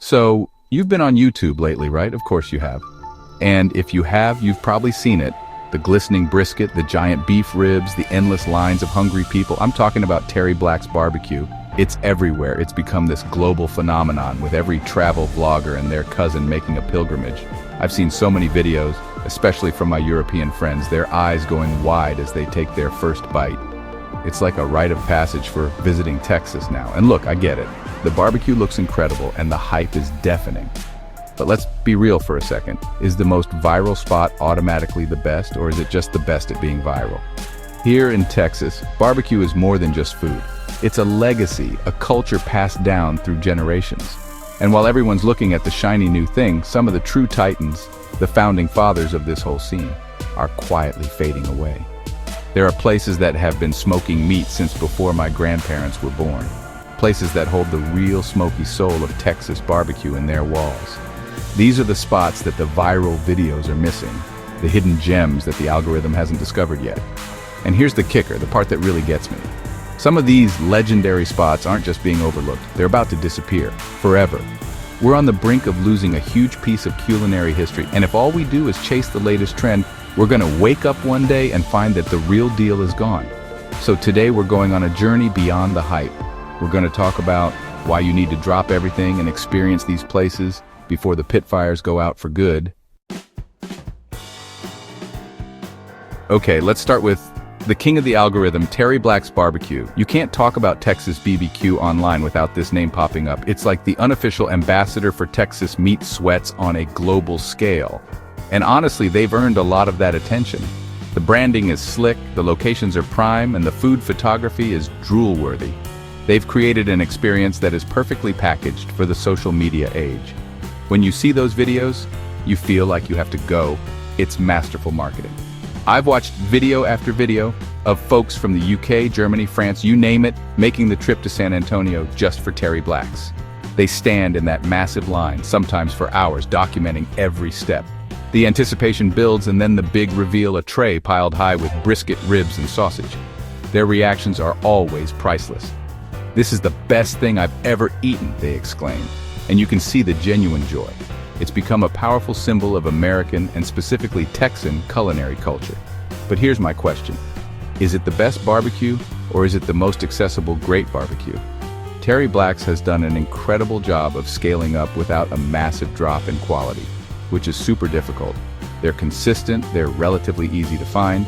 So, you've been on YouTube lately, right? Of course you have. And if you have, you've probably seen it. The glistening brisket, the giant beef ribs, the endless lines of hungry people. I'm talking about Terry Black's barbecue. It's everywhere. It's become this global phenomenon with every travel vlogger and their cousin making a pilgrimage. I've seen so many videos, especially from my European friends, their eyes going wide as they take their first bite. It's like a rite of passage for visiting Texas now. And look, I get it. The barbecue looks incredible and the hype is deafening. But let's be real for a second. Is the most viral spot automatically the best, or is it just the best at being viral? Here in Texas, barbecue is more than just food. It's a legacy, a culture passed down through generations. And while everyone's looking at the shiny new thing, some of the true titans, the founding fathers of this whole scene, are quietly fading away. There are places that have been smoking meat since before my grandparents were born. Places that hold the real smoky soul of Texas barbecue in their walls. These are the spots that the viral videos are missing, the hidden gems that the algorithm hasn't discovered yet. And here's the kicker, the part that really gets me. Some of these legendary spots aren't just being overlooked, they're about to disappear, forever. We're on the brink of losing a huge piece of culinary history, and if all we do is chase the latest trend, we're gonna wake up one day and find that the real deal is gone. So today we're going on a journey beyond the hype. We're gonna talk about why you need to drop everything and experience these places before the pit fires go out for good. Okay, let's start with the king of the algorithm, Terry Black's barbecue. You can't talk about Texas BBQ online without this name popping up. It's like the unofficial ambassador for Texas meat sweats on a global scale. And honestly, they've earned a lot of that attention. The branding is slick, the locations are prime, and the food photography is drool-worthy. They've created an experience that is perfectly packaged for the social media age. When you see those videos, you feel like you have to go. It's masterful marketing. I've watched video after video of folks from the UK, Germany, France, you name it, making the trip to San Antonio just for Terry Black's. They stand in that massive line, sometimes for hours, documenting every step. The anticipation builds, and then the big reveal, a tray piled high with brisket, ribs, and sausage. Their reactions are always priceless. "This is the best thing I've ever eaten," they exclaim. And you can see the genuine joy. It's become a powerful symbol of American and specifically Texan culinary culture. But here's my question. Is it the best barbecue, or is it the most accessible great barbecue? Terry Black's has done an incredible job of scaling up without a massive drop in quality, which is super difficult. They're consistent, they're relatively easy to find,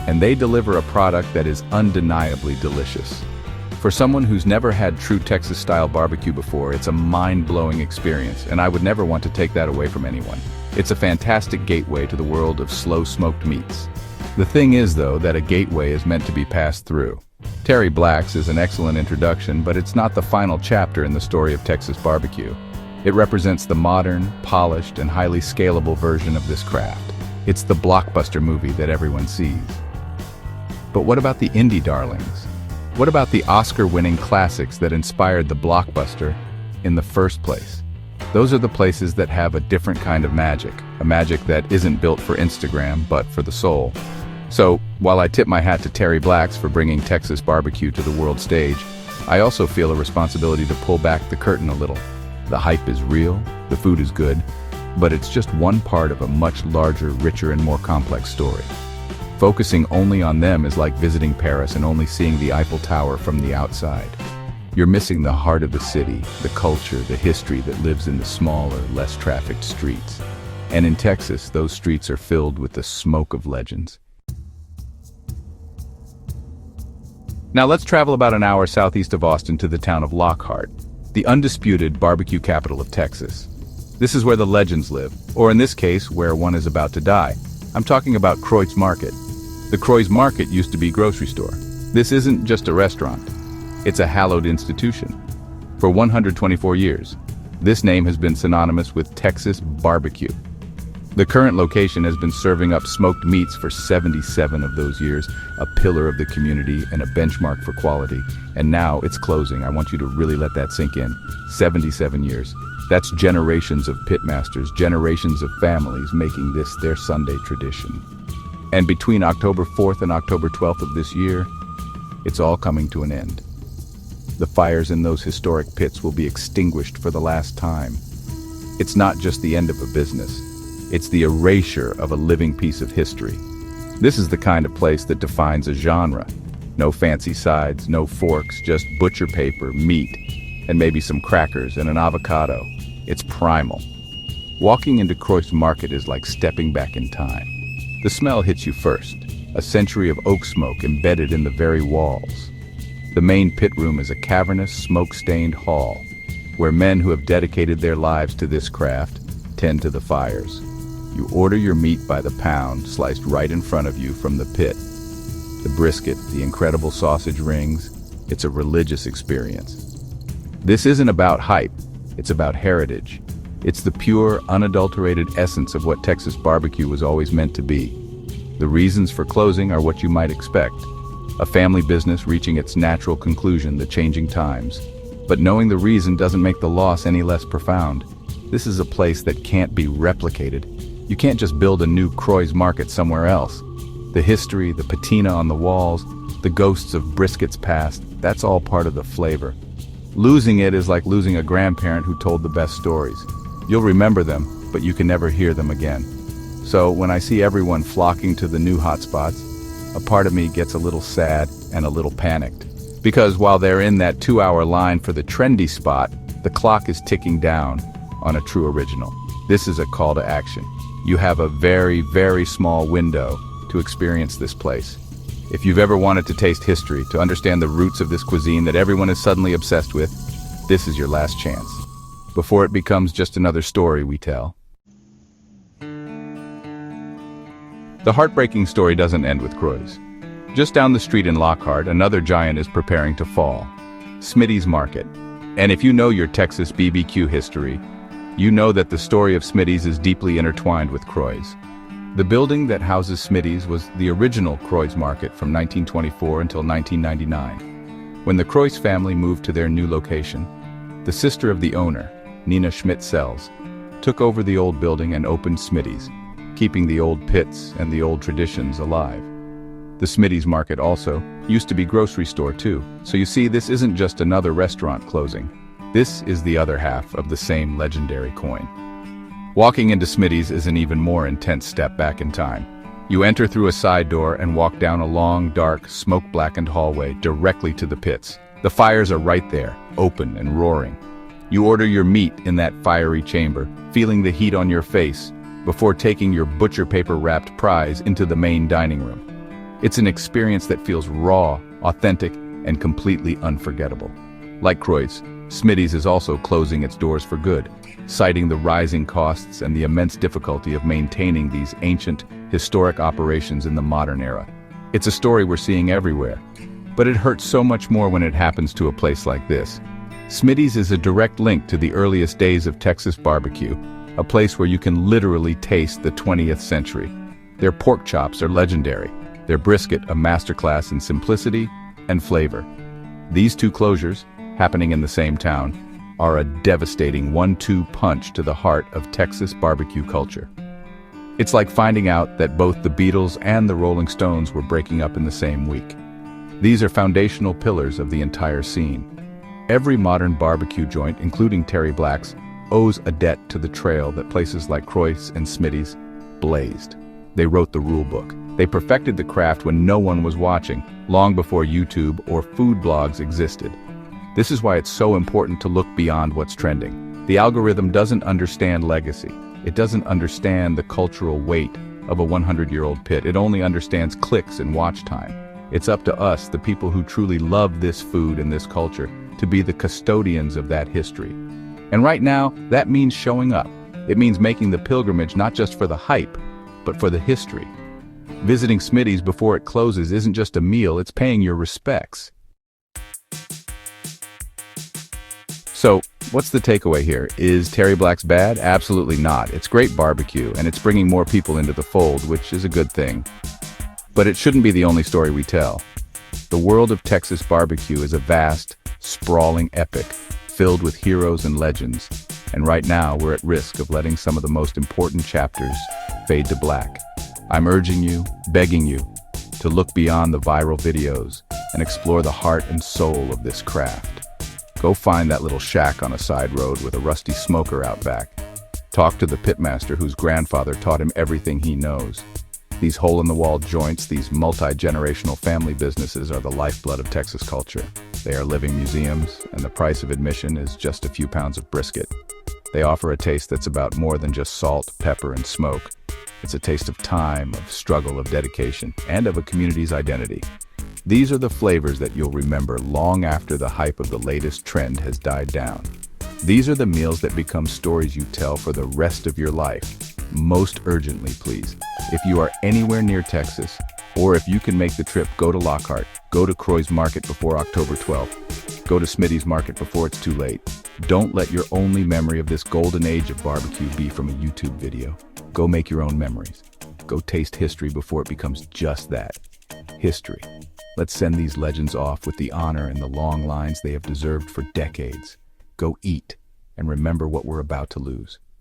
and they deliver a product that is undeniably delicious. For someone who's never had true Texas-style barbecue before, it's a mind-blowing experience, and I would never want to take that away from anyone. It's a fantastic gateway to the world of slow-smoked meats. The thing is, though, that a gateway is meant to be passed through. Terry Black's is an excellent introduction, but it's not the final chapter in the story of Texas barbecue. It represents the modern, polished, and highly scalable version of this craft. It's the blockbuster movie that everyone sees. But what about the indie darlings? What about the Oscar-winning classics that inspired the blockbuster in the first place? Those are the places that have a different kind of magic, a magic that isn't built for Instagram, but for the soul. So, while I tip my hat to Terry Black's for bringing Texas barbecue to the world stage, I also feel a responsibility to pull back the curtain a little. The hype is real, the food is good, but it's just one part of a much larger, richer, and more complex story. Focusing only on them is like visiting Paris and only seeing the Eiffel Tower from the outside. You're missing the heart of the city, the culture, the history that lives in the smaller, less trafficked streets. And in Texas, those streets are filled with the smoke of legends. Now let's travel about an hour southeast of Austin to the town of Lockhart, the undisputed barbecue capital of Texas. This is where the legends live, or in this case, where one is about to die. I'm talking about Kreuz Market. The Kreuz Market used to be a grocery store. This isn't just a restaurant. It's a hallowed institution. For 124 years, this name has been synonymous with Texas barbecue. The current location has been serving up smoked meats for 77 of those years, a pillar of the community and a benchmark for quality. And now it's closing. I want you to really let that sink in. 77 years. That's generations of pitmasters, generations of families making this their Sunday tradition. And between October 4th and October 12th of this year, it's all coming to an end. The fires in those historic pits will be extinguished for the last time. It's not just the end of a business. It's the erasure of a living piece of history. This is the kind of place that defines a genre. No fancy sides, no forks, just butcher paper, meat, and maybe some crackers and an avocado. It's primal. Walking into Kreuz Market is like stepping back in time. The smell hits you first, a century of oak smoke embedded in the very walls. The main pit room is a cavernous, smoke-stained hall, where men who have dedicated their lives to this craft tend to the fires. You order your meat by the pound, sliced right in front of you from the pit. The brisket, the incredible sausage rings, it's a religious experience. This isn't about hype, it's about heritage. It's the pure, unadulterated essence of what Texas barbecue was always meant to be. The reasons for closing are what you might expect. A family business reaching its natural conclusion, the changing times. But knowing the reason doesn't make the loss any less profound. This is a place that can't be replicated. You can't just build a new Kreuz Market somewhere else. The history, the patina on the walls, the ghosts of briskets past, that's all part of the flavor. Losing it is like losing a grandparent who told the best stories. You'll remember them, but you can never hear them again. So when I see everyone flocking to the new hotspots, a part of me gets a little sad and a little panicked. Because while they're in that 2-hour line for the trendy spot, the clock is ticking down on a true original. This is a call to action. You have a very, very small window to experience this place. If you've ever wanted to taste history, to understand the roots of this cuisine that everyone is suddenly obsessed with, this is your last chance. Before it becomes just another story we tell. The heartbreaking story doesn't end with Kreuz. Just down the street in Lockhart, another giant is preparing to fall. Smitty's Market. And if you know your Texas BBQ history, you know that the story of Smitty's is deeply intertwined with Kreuz. The building that houses Smitty's was the original Kreuz Market from 1924 until 1999. When the Kreuz family moved to their new location, the sister of the owner, Nina Schmidt-Sells, took over the old building and opened Smitty's, keeping the old pits and the old traditions alive. The Smitty's Market also used to be grocery store too, so you see this isn't just another restaurant closing. This is the other half of the same legendary coin. Walking into Smitty's is an even more intense step back in time. You enter through a side door and walk down a long, dark, smoke-blackened hallway directly to the pits. The fires are right there, open and roaring. You order your meat in that fiery chamber, feeling the heat on your face, before taking your butcher paper-wrapped prize into the main dining room. It's an experience that feels raw, authentic, and completely unforgettable. Like Kreuz, Smitty's is also closing its doors for good, citing the rising costs and the immense difficulty of maintaining these ancient, historic operations in the modern era. It's a story we're seeing everywhere, but it hurts so much more when it happens to a place like this. Smitty's is a direct link to the earliest days of Texas barbecue, a place where you can literally taste the 20th century. Their pork chops are legendary, their brisket a masterclass in simplicity and flavor. These two closures, happening in the same town, are a devastating 1-2 punch to the heart of Texas barbecue culture. It's like finding out that both the Beatles and the Rolling Stones were breaking up in the same week. These are foundational pillars of the entire scene. Every modern barbecue joint, including Terry Black's, owes a debt to the trail that places like Kreuz and Smitty's blazed. They wrote the rule book. They perfected the craft when no one was watching, long before YouTube or food blogs existed. This is why it's so important to look beyond what's trending. The algorithm doesn't understand legacy. It doesn't understand the cultural weight of a 100-year-old pit. It only understands clicks and watch time. It's up to us, the people who truly love this food and this culture, to be the custodians of that history. And right now, that means showing up. It means making the pilgrimage not just for the hype, but for the history. Visiting Smitty's before it closes isn't just a meal, it's paying your respects. So, what's the takeaway here? Is Terry Black's bad? Absolutely not. It's great barbecue, and it's bringing more people into the fold, which is a good thing. But it shouldn't be the only story we tell. The world of Texas barbecue is a vast, sprawling epic, filled with heroes and legends. And right now, we're at risk of letting some of the most important chapters fade to black. I'm urging you, begging you, to look beyond the viral videos and explore the heart and soul of this craft. Go find that little shack on a side road with a rusty smoker out back. Talk to the pitmaster whose grandfather taught him everything he knows. These hole-in-the-wall joints, these multi-generational family businesses are the lifeblood of Texas culture. They are living museums, and the price of admission is just a few pounds of brisket. They offer a taste that's about more than just salt, pepper, and smoke. It's a taste of time, of struggle, of dedication, and of a community's identity. These are the flavors that you'll remember long after the hype of the latest trend has died down. These are the meals that become stories you tell for the rest of your life. Most urgently, please. If you are anywhere near Texas, or if you can make the trip, go to Lockhart, go to Kreuz Market before October 12th, go to Smitty's Market before it's too late. Don't let your only memory of this golden age of barbecue be from a YouTube video. Go make your own memories. Go taste history before it becomes just that. History. Let's send these legends off with the honor and the long lines they have deserved for decades. Go eat, and remember what we're about to lose.